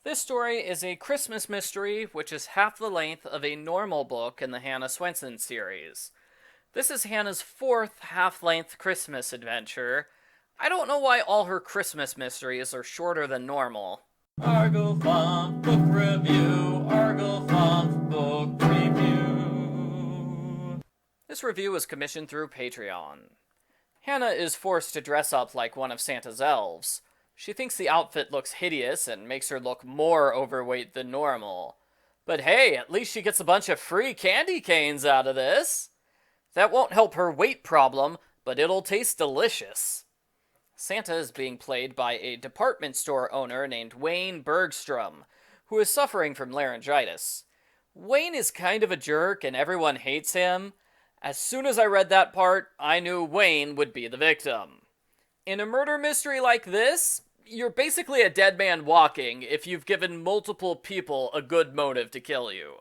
This story is a Christmas mystery which is half the length of a normal book in the Hannah Swensen series. This is Hannah's fourth half-length Christmas adventure. I don't know why all her Christmas mysteries are shorter than normal. Argo Font Book Review, Argo Font Book Review. This review was commissioned through Patreon. Hannah is forced to dress up like one of Santa's elves. She thinks the outfit looks hideous and makes her look more overweight than normal. But hey, at least she gets a bunch of free candy canes out of this. That won't help her weight problem, but it'll taste delicious. Santa is being played by a department store owner named Wayne Bergstrom, who is suffering from laryngitis. Wayne is kind of a jerk and everyone hates him. As soon as I read that part, I knew Wayne would be the victim. In a murder mystery like this, you're basically a dead man walking if you've given multiple people a good motive to kill you.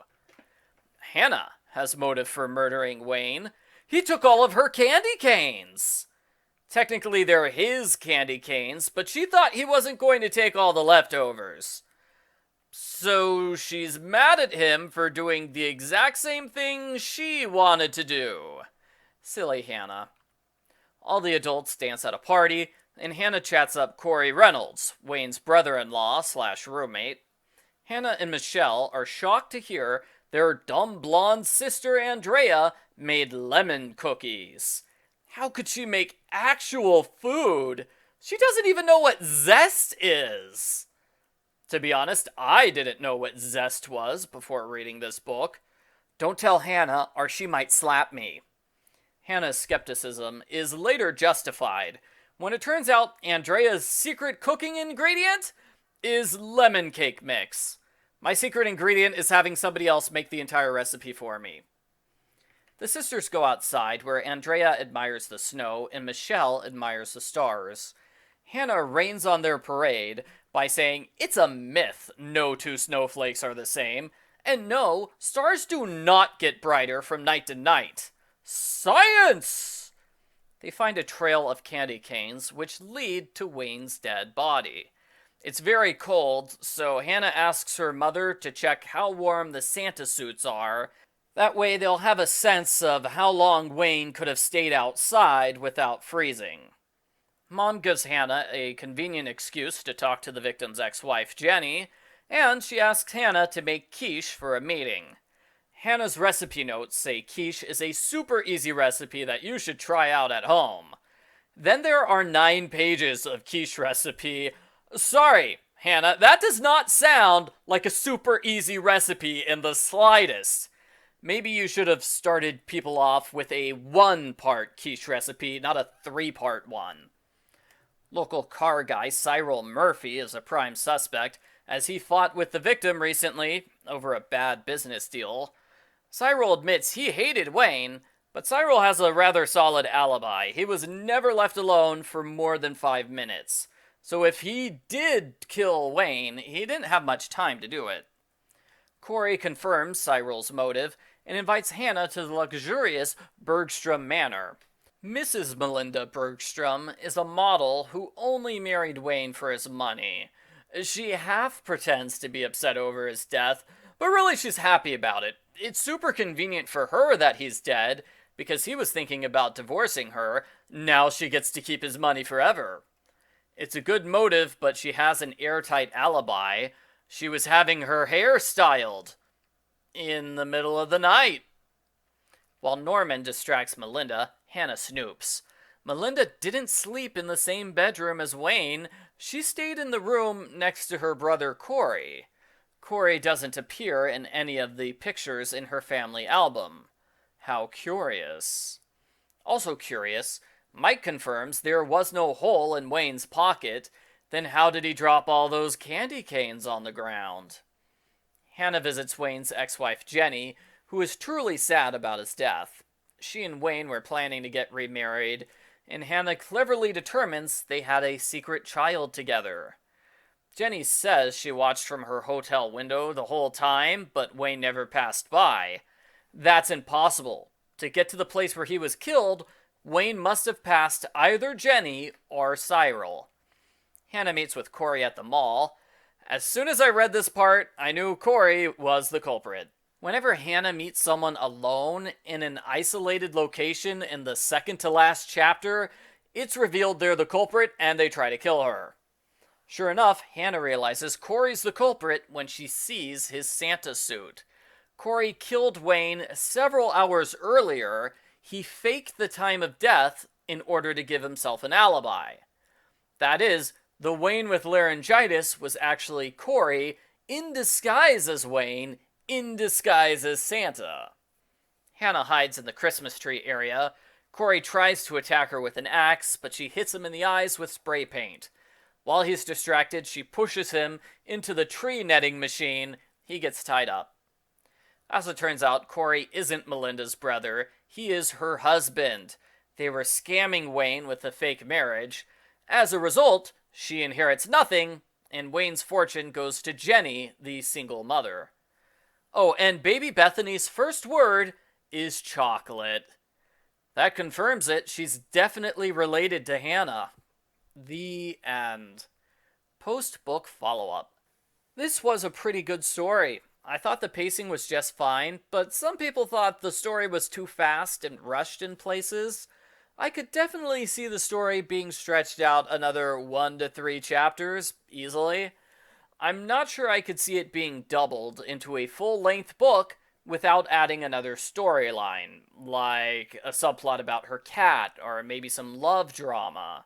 Hannah has motive for murdering Wayne. He took all of her candy canes. Technically, they're his candy canes, but she thought he wasn't going to take all the leftovers. So she's mad at him for doing the exact same thing she wanted to do. Silly Hannah. All the adults dance at a party, and Hannah chats up Corey Reynolds, Wayne's brother-in-law / roommate. Hannah and Michelle are shocked to hear their dumb blonde sister Andrea made lemon cookies. How could she make actual food? She doesn't even know what zest is. To be honest, I didn't know what zest was before reading this book. Don't tell Hannah, or she might slap me. Hannah's skepticism is later justified when it turns out Andrea's secret cooking ingredient is lemon cake mix. My secret ingredient is having somebody else make the entire recipe for me. The sisters go outside where Andrea admires the snow and Michelle admires the stars. Hannah rains on their parade by saying it's a myth no two snowflakes are the same, and no, stars do not get brighter from night to night. Science! They find a trail of candy canes which lead to Wayne's dead body. It's very cold, so Hannah asks her mother to check how warm the Santa suits are. That way they'll have a sense of how long Wayne could have stayed outside without freezing. Mom gives Hannah a convenient excuse to talk to the victim's ex-wife, Jenny, and she asks Hannah to make quiche for a meeting. Hannah's recipe notes say quiche is a super easy recipe that you should try out at home. Then there are 9 pages of quiche recipe. Sorry, Hannah, that does not sound like a super easy recipe in the slightest. Maybe you should have started people off with a 1-part quiche recipe, not a 3-part one. Local car guy Cyril Murphy is a prime suspect, as he fought with the victim recently over a bad business deal. Cyril admits he hated Wayne, but Cyril has a rather solid alibi. He was never left alone for more than 5 minutes. So if he did kill Wayne, he didn't have much time to do it. Corey confirms Cyril's motive and invites Hannah to the luxurious Bergstrom Manor. Mrs. Melinda Bergstrom is a model who only married Wayne for his money. She half pretends to be upset over his death, but really she's happy about it. It's super convenient for her that he's dead, because he was thinking about divorcing her. Now she gets to keep his money forever. It's a good motive, but she has an airtight alibi. She was having her hair styled in the middle of the night. While Norman distracts Melinda, Hannah snoops. Melinda didn't sleep in the same bedroom as Wayne. She stayed in the room next to her brother Corey. Corey doesn't appear in any of the pictures in her family album. How curious. Also curious, Mike confirms there was no hole in Wayne's pocket. Then how did he drop all those candy canes on the ground? Hannah visits Wayne's ex-wife Jenny, who is truly sad about his death. She and Wayne were planning to get remarried, and Hannah cleverly determines they had a secret child together. Jenny says she watched from her hotel window the whole time, but Wayne never passed by. That's impossible. To get to the place where he was killed, Wayne must have passed either Jenny or Cyril. Hannah meets with Corey at the mall. As soon as I read this part, I knew Corey was the culprit. Whenever Hannah meets someone alone in an isolated location in the second to last chapter, it's revealed they're the culprit and they try to kill her. Sure enough, Hannah realizes Corey's the culprit when she sees his Santa suit. Corey killed Wayne several hours earlier. He faked the time of death in order to give himself an alibi. That is, the Wayne with laryngitis was actually Corey in disguise as Wayne, in disguise as Santa. Hannah hides in the Christmas tree area. Corey tries to attack her with an axe, but she hits him in the eyes with spray paint. While he's distracted, she pushes him into the tree netting machine. He gets tied up. As it turns out, Corey isn't Melinda's brother. He is her husband. They were scamming Wayne with a fake marriage. As a result, she inherits nothing, and Wayne's fortune goes to Jenny, the single mother. Oh, and baby Bethany's first word is chocolate. That confirms it. She's definitely related to Hannah. The end. Post-book follow-up. This was a pretty good story. I thought the pacing was just fine, but some people thought the story was too fast and rushed in places. I could definitely see the story being stretched out another 1 to 3 chapters, easily. I'm not sure I could see it being doubled into a full-length book without adding another storyline, like a subplot about her cat, or maybe some love drama.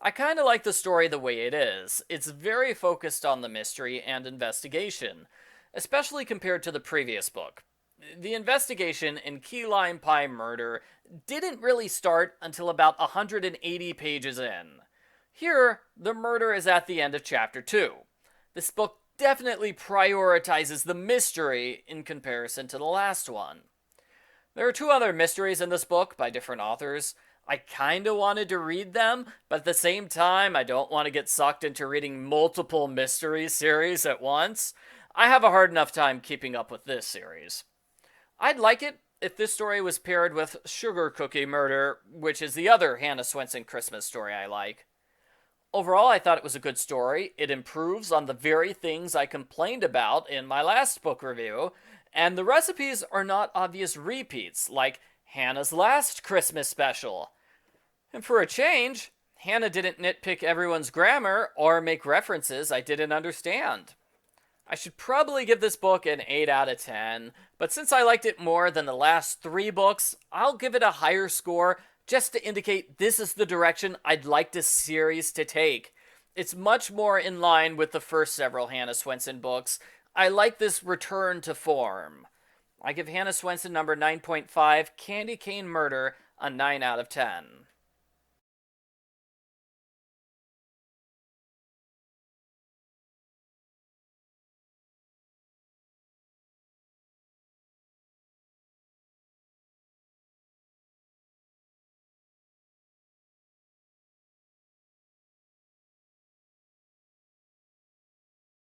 I kind of like the story the way it is. It's very focused on the mystery and investigation, especially compared to the previous book. The investigation in Key Lime Pie murder didn't really start until about 180 pages in. Here, the murder is at the end of chapter 2. This book definitely prioritizes the mystery in comparison to the last one. There are 2 other mysteries in this book by different authors. I kinda wanted to read them, but at the same time, I don't want to get sucked into reading multiple mystery series at once. I have a hard enough time keeping up with this series. I'd like it if this story was paired with Sugar Cookie Murder, which is the other Hannah Swensen Christmas story I like. Overall, I thought it was a good story. It improves on the very things I complained about in my last book review, and the recipes are not obvious repeats, like Hannah's last Christmas special. And for a change, Hannah didn't nitpick everyone's grammar or make references I didn't understand. I should probably give this book an 8 out of 10, but since I liked it more than the last 3 books, I'll give it a higher score just to indicate this is the direction I'd like this series to take. It's much more in line with the first several Hannah Swensen books. I like this return to form. I give Hannah Swensen number 9.5, Candy Cane Murder, a 9 out of 10.